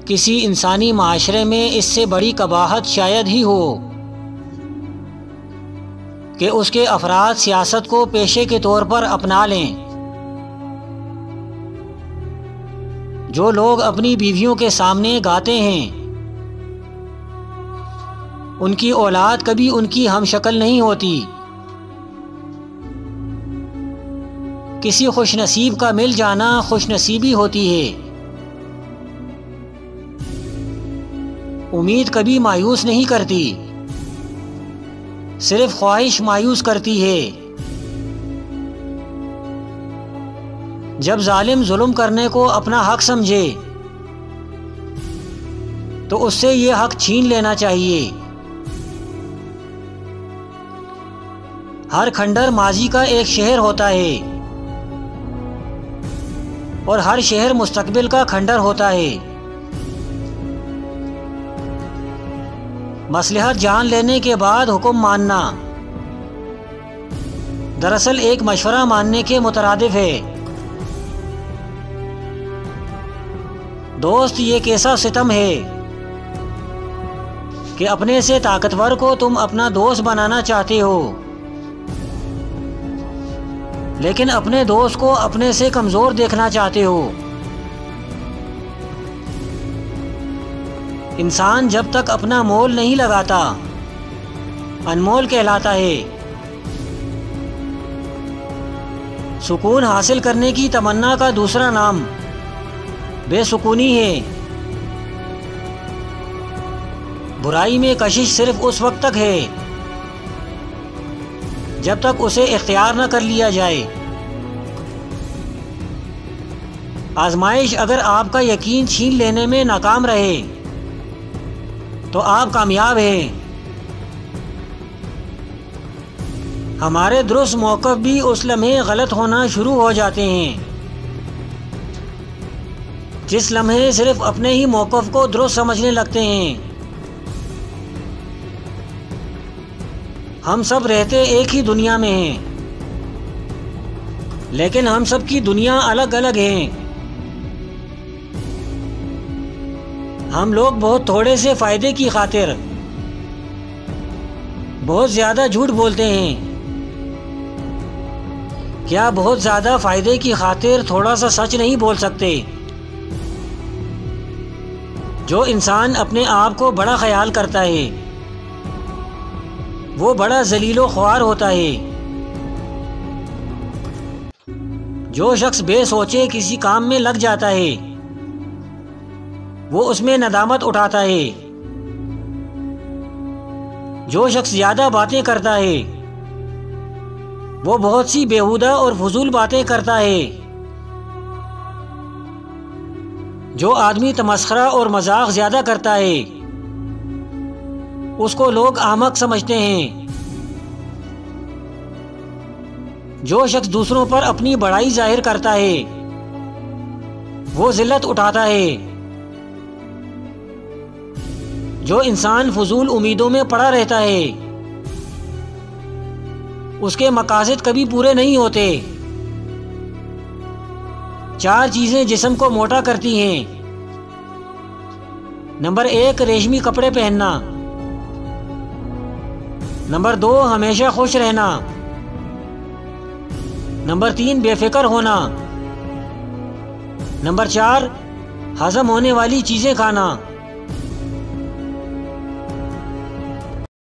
किसी इंसानी माशरे में इससे बड़ी कबाहत शायद ही हो कि उसके अफराद सियासत को पेशे के तौर पर अपना लें। जो लोग अपनी बीवियों के सामने गाते हैं उनकी औलाद कभी उनकी हमशक्ल नहीं होती। किसी खुशनसीब का मिल जाना खुशनसीबी होती है। उम्मीद कभी मायूस नहीं करती, सिर्फ ख्वाहिश मायूस करती है। जब जालिम जुल्म करने को अपना हक समझे तो उससे ये हक छीन लेना चाहिए। हर खंडर माजी का एक शहर होता है और हर शहर मुस्तकबिल का खंडर होता है। मसलहत जान लेने के बाद हुक्म मानना दरअसल एक मशवरा मानने के मुतरादिफ है। दोस्त, ये कैसा सितम है कि अपने से ताकतवर को तुम अपना दोस्त बनाना चाहते हो, लेकिन अपने दोस्त को अपने से कमजोर देखना चाहते हो। इंसान जब तक अपना मोल नहीं लगाता अनमोल कहलाता है। सुकून हासिल करने की तमन्ना का दूसरा नाम बेसुकूनी है। बुराई में कशिश सिर्फ उस वक्त तक है जब तक उसे इख्तियार न कर लिया जाए। आजमाइश अगर आपका यकीन छीन लेने में नाकाम रहे तो आप कामयाब हैं। हमारे दुरुस्त मौक़िफ़ भी उस लम्हे गलत होना शुरू हो जाते हैं जिस लम्हे सिर्फ अपने ही मौक़िफ़ को दुरुस्त समझने लगते हैं। हम सब रहते एक ही दुनिया में हैं, लेकिन हम सब की दुनिया अलग अलग हैं। हम लोग बहुत थोड़े से फ़ायदे की खातिर बहुत ज़्यादा झूठ बोलते हैं। क्या बहुत ज़्यादा फ़ायदे की खातिर थोड़ा सा सच नहीं बोल सकते? जो इंसान अपने आप को बड़ा ख्याल करता है वो बड़ा जलीलो ख्वार होता है। जो शख्स बेसोचे किसी काम में लग जाता है वो उसमें नदामत उठाता है। जो शख्स ज्यादा बातें करता है वो बहुत सी बेहुदा और फजूल बातें करता है। जो आदमी तमस्खरा और मजाक ज्यादा करता है उसको लोग अहमक समझते हैं। जो शख्स दूसरों पर अपनी बड़ाई जाहिर करता है वो जिल्लत उठाता है। जो इंसान फजूल उम्मीदों में पड़ा रहता है उसके मकासद कभी पूरे नहीं होते। 4 चीजें जिस्म को मोटा करती हैं। नंबर 1, रेशमी कपड़े पहनना। नंबर 2, हमेशा खुश रहना। नंबर 3, बेफिक्र होना। नंबर 4, हजम होने वाली चीजें खाना।